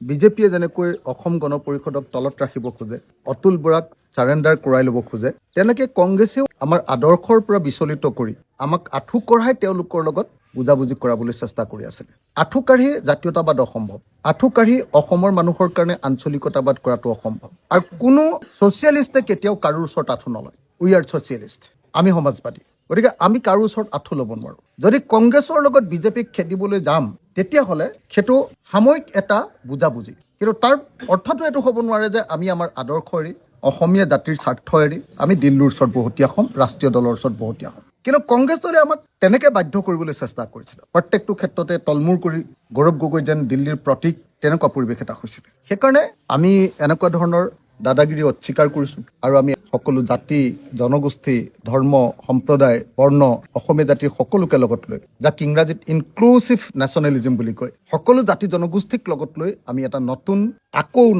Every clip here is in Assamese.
বিজেপিয়ে যেনেকৈ অসম গণ পৰিষদক তলত ৰাখিব খোজে, অতুল বৰাক চাৰেণ্ডাৰ কৰাই ল'ব খোজে, তেনেকৈ কংগ্ৰেছেও আমাৰ আদৰ্শৰ পৰা বিচলিত কৰি আমাক আঁঠু কঢ়াই তেওঁলোকৰ লগত বুজাবুজি কৰাবলৈ চেষ্টা কৰি আছিল। আঁঠু কাঢ়ি জাতীয়তাবাদ অসম্ভৱ, আঁঠু কাঢ়ি অসমৰ মানুহৰ কাৰণে আঞ্চলিকতাবাদ কৰাটো অসম্ভৱ। আৰু কোনো ছ'চিয়েলিষ্টে কেতিয়াও কাৰোৰ ওচৰত আঁঠু নলয়। উই আৰ ছ'চিয়েলিষ্ট, আমি সমাজবাদী, গতিকে আমি কাৰো ওচৰত আঁঠু ল'ব নোৱাৰোঁ। যদি কংগ্ৰেছৰ লগত বিজেপিক খেদিবলৈ যাম, তেতিয়াহ'লে সেইটো সাময়িক এটা বুজাবুজি, কিন্তু তাৰ অৰ্থটো এইটো হ'ব নোৱাৰে যে আমি আমাৰ আদৰ্শ এৰি, অসমীয়া জাতিৰ স্বাৰ্থ এৰি আমি দিল্লীৰ ওচৰত বহতীয়া হ'ম, ৰাষ্ট্ৰীয় দলৰ ওচৰত বহতীয়া হ'ম। কিন্তু কংগ্ৰেছ দলে আমাক তেনেকৈ বাধ্য কৰিবলৈ চেষ্টা কৰিছিল। প্ৰত্যেকটো ক্ষেত্ৰতে তলমূৰ কৰি গৌৰৱ গগৈ যেন দিল্লীৰ প্ৰতীক, তেনেকুৱা পৰিৱেশ এটা হৈছিল। সেইকাৰণে আমি এনেকুৱা ধৰণৰ দাদাগিৰি অস্বীকাৰ কৰিছোঁ আৰু আমি সকলো জাতি, জনগোষ্ঠী, ধৰ্ম, সম্প্ৰদায়, বৰ্ণ, অসমীয়া জাতিৰ সকলোকে লগত লৈ, যাক ইংৰাজীত ইনক্লুচিভ নেশ্যনেলিজিম বুলি কয়, সকলো জাতি জনগোষ্ঠীক লগত লৈ আমি এটা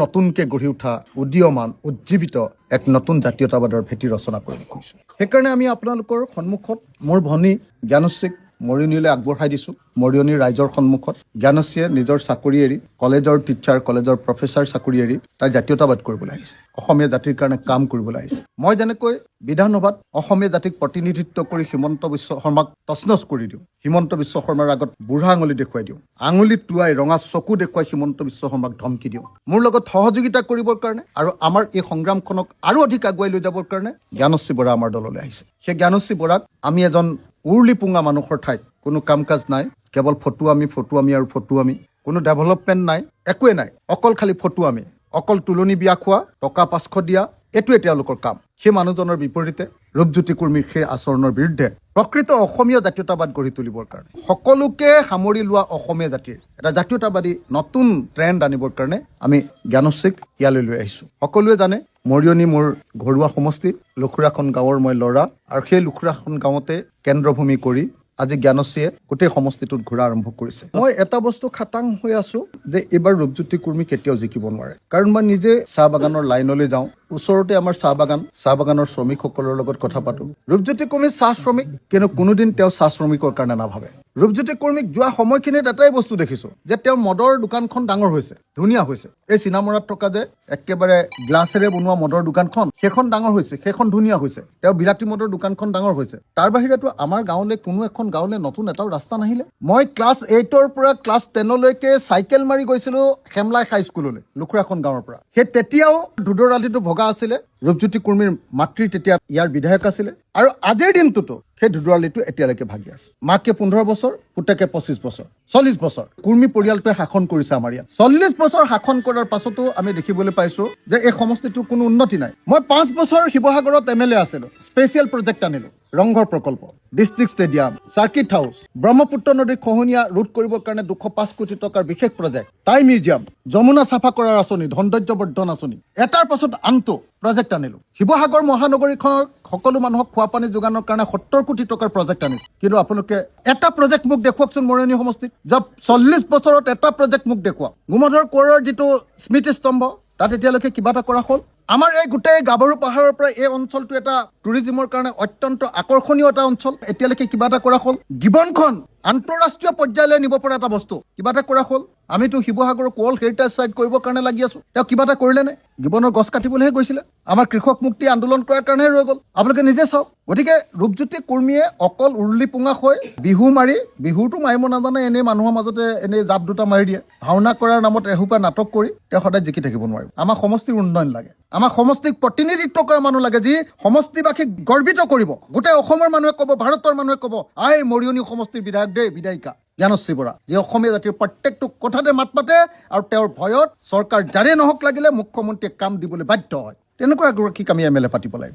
নতুনকৈ গঢ়ি উঠা উদীয়মান, উজ্জীৱিত এক নতুন জাতীয়তাবাদৰ ভেটি ৰচনা কৰিব খুজিছোঁ। সেইকাৰণে আমি আপোনালোকৰ সন্মুখত মোৰ ভনী জ্ঞানশ্ৰীক মৰিয়নীলৈ আগবঢ়াই দিছোঁ। মৰিয়নীৰ ৰাইজৰ সন্মুখত জ্ঞানশ্ৰীয়ে নিজৰ চাকৰি এৰি, কলেজৰ টিচাৰ, কলেজৰ প্ৰফেচাৰ চাকৰি এৰি তাই জাতীয়তাবাদ কৰিবলৈ আহিছে, অসমীয়া জাতিৰ কাৰণে কাম কৰিবলৈ আহিছে। মই যেনেকৈ বিধানসভাত অসমীয়া জাতিক প্ৰতিনিধিত্ব কৰি হিমন্ত বিশ্ব শৰ্মাক তছনছ কৰি দিওঁ, হিমন্ত বিশ্ব শৰ্মাৰ আগত বুঢ়া আঙুলি দেখুৱাই দিওঁ, আঙুলি টোৱাই ৰঙা চকু দেখুৱাই হিমন্ত বিশ্ব শৰ্মাক ধমকি দিওঁ, মোৰ লগত সহযোগিতা কৰিবৰ কাৰণে আৰু আমাৰ এই সংগ্ৰামখনক আৰু অধিক আগুৱাই লৈ যাবৰ কাৰণে জ্ঞানশ্ৰী বৰা আমাৰ দললৈ আহিছে। সেই জ্ঞানশ্ৰী বৰাক আমি এজন উৰুলি পুঙা মানুহৰ ঠাইত কোনো কাম কাজ নাই, কেৱল ফটো আমি, কোনো ডেভেলপমেণ্ট নাই, একোৱে নাই, অকল খালি ফটো আমি, অকল তুলনি বিয়া খোৱা, টকা 500 দিয়া, এইটোৱে তেওঁলোকৰ কাম। সেই মানুহজনৰ বিপৰীতে ৰূপজ্যোতি কুৰ্মীৰ সেই আচৰণৰ বিৰুদ্ধে প্ৰকৃত অসমীয়া জাতীয়তাবাদ গঢ়ি তুলিবৰ কাৰণে, সকলোকে সামৰি লোৱা অসমীয়া জাতিৰ এটা জাতীয়তাবাদী নতুন ট্ৰেণ্ড আনিবৰ কাৰণে আমি জ্ঞানশ্ৰীক ইয়ালৈ লৈ আহিছোঁ। সকলোৱে জানে মৰিয়নী মোৰ ঘৰুৱা সমষ্টি, লুখুৰাখন গাঁৱৰ মই ল'ৰা, আৰু সেই লুখুৰাখন গাঁৱতে কেন্দ্ৰভূমি কৰি আজি জ্ঞানশ্ৰীয়ে গোটেই সমষ্টিটোত ঘূৰা আৰম্ভ কৰিছে। মই এটা বস্তু খাটাং হৈ আছো যে এইবাৰ ৰূপজ্যোতি কুৰ্মী কেতিয়াও জিকিব নোৱাৰে, কাৰণ মই নিজে চাহ বাগানৰ লাইনলৈ যাওঁ, ওচৰতে আমাৰ চাহ বাগানৰ শ্ৰমিকসকলৰ লগত কথা পাতো। ৰূপজ্যোতি কুৰ্মী চাহ শ্ৰমিক, কিন্তু কোনোদিন তেওঁ চাহ শ্ৰমিকৰ কাৰণে নাভাবে। ৰূপজ্যোতি কুৰ্মীক যোৱা সময়খিনিত এটাই বস্তু দেখিছো যে তেওঁৰ মদৰ দোকানখন ডাঙৰ হৈছে, ধুনীয়া হৈছে। এই চিনামৰাত থকা যে একেবাৰে গ্লাছেৰে বনোৱা মদৰ দোকানখন, সেইখন ডাঙৰ হৈছে, সেইখন ধুনীয়া হৈছে। তেওঁ বিৰাটী মদৰ দোকানখন ডাঙৰ হৈছে। তাৰ বাহিৰেতো আমাৰ গাঁৱলৈ কোনো এখন গাঁৱলৈ নতুন এটাও ৰাস্তা নাহিলে। মই ক্লাছ 8ৰ পৰা ক্লাছ 10লৈকে চাইকেল মাৰি গৈছিলো খেমলাই হাইস্কুললৈ, লুখুৰাখন গাঁৱৰ পৰা। সেই তেতিয়াও ধুদৰ আলিটো ভগা আছিলে। ৰূপজ্যোতি কুৰ্মীৰ মাতৃ তেতিয়া ইয়াৰ বিধায়ক আছিলে, আৰু আজিৰ দিনটোতো সেই ধুদৰালিটো এতিয়ালৈকে ভাগি আছে। মাকে 15 বছৰ, পুতেকে 25 বছৰ, 40 বছৰ কুৰ্মী পৰিয়ালটোৱে শাসন কৰিছে আমাৰ ইয়াত। 40 বছৰ শাসন কৰাৰ পাছতো আমি দেখিবলৈ পাইছো যে এই সমষ্টিটোৰ কোনো উন্নতি নাই। মই 5 বছৰ শিৱসাগৰত MLA আছিলো, স্পেচিয়েল প্ৰজেক্ট আনিলো, ৰংঘৰ প্ৰকল্প, district stadium, circuit house, Brahmaputra নদীৰ খহনীয়া ৰোধ কৰিবৰ কাৰণে 205 কোটি টকাৰ বিশেষ প্ৰজেক্ট, টাই মিউজিয়াম, যমুনা চাফা কৰাৰ আঁচনি, সৌন্দৰ্যবৰ্ধন আঁচনি, এটাৰ পাছত আনটো প্ৰজেক্ট আনিলো। শিৱসাগৰ মহানগৰীখনৰ সকলো মানুহক খোৱা পানী যোগানৰ কাৰণে 70 কোটি টকাৰ প্ৰজেক্ট আনিছো। কিন্তু আপোনালোকে এটা প্ৰজেক্ট মোক দেখুৱাওকচোন মৰিয়নী সমষ্টিত, যোৱা 40 বছৰত এটা প্ৰজেক্ট মোক দেখুৱাওক। গোমধৰ কোঁৱৰৰ যিটো স্মৃতিস্তম্ভ, তাত এতিয়ালৈকে কিবা এটা কৰা হ'ল? আমাৰ এই গোটেই গাভৰু পাহাৰৰ পৰা এই অঞ্চলটো এটা টুৰিজিমৰ কাৰণে অত্যন্ত আকৰ্ষণীয় এটা অঞ্চল, এতিয়ালৈকে কিবা এটা কৰা হ'ল? গিবনখন আন্তঃৰাষ্ট্ৰীয় পৰ্যায়লৈ নিব পৰা এটা বস্তু, কিবা এটা কৰা হ'ল? আমিতো শিৱসাগৰক ৱৰ্ল্ড হেৰিটেজ চাইট কৰিবৰ কাৰণে লাগি আছো, তেওঁ কিবা এটা কৰিলে নে? গিবনৰ গছ কাটিবলৈহে গৈছিলে, আমাৰ কৃষক মুক্তি আন্দোলন কৰাৰ কাৰণেহে ৰৈ গ'ল। আপোনালোকে নিজে চাওক। গতিকে ৰূপজ্যোতি কুৰ্মীয়ে অকল উৰুলি পুঙা হৈ বিহু মাৰি, বিহুটো মাৰিব নাজানে, এনেই মানুহৰ মাজতে এনেই জাপ দুটা মাৰি দিয়ে, ভাওনা কৰাৰ নামত এসোপা নাটক কৰি তেওঁ সদায় জিকি থাকিব নোৱাৰিব। আমাক সমষ্টিৰ উন্নয়ন লাগে, আমাক সমষ্টিক প্ৰতিনিধিত্ব কৰা মানুহ লাগে, যি সমষ্টিবাসীক গৰ্বিত কৰিব। গোটেই অসমৰ মানুহে ক'ব, ভাৰতৰ মানুহে ক'ব, আই মৰিয়নী সমষ্টিৰ বিধায়ক দেই, বিধায়িকা জ্ঞানশ্ৰী বৰা, যি অসমীয়া জাতিৰ প্ৰত্যেকটো কথাতে মাত মাতে, আৰু তেওঁৰ ভয়ত চৰকাৰ যাৰে নহওক লাগিলে মুখ্যমন্ত্ৰীয়ে কাম দিবলৈ বাধ্য হয়। তেনেকুৱা এগৰাকীক আমি MLA পাতিব লাগিব।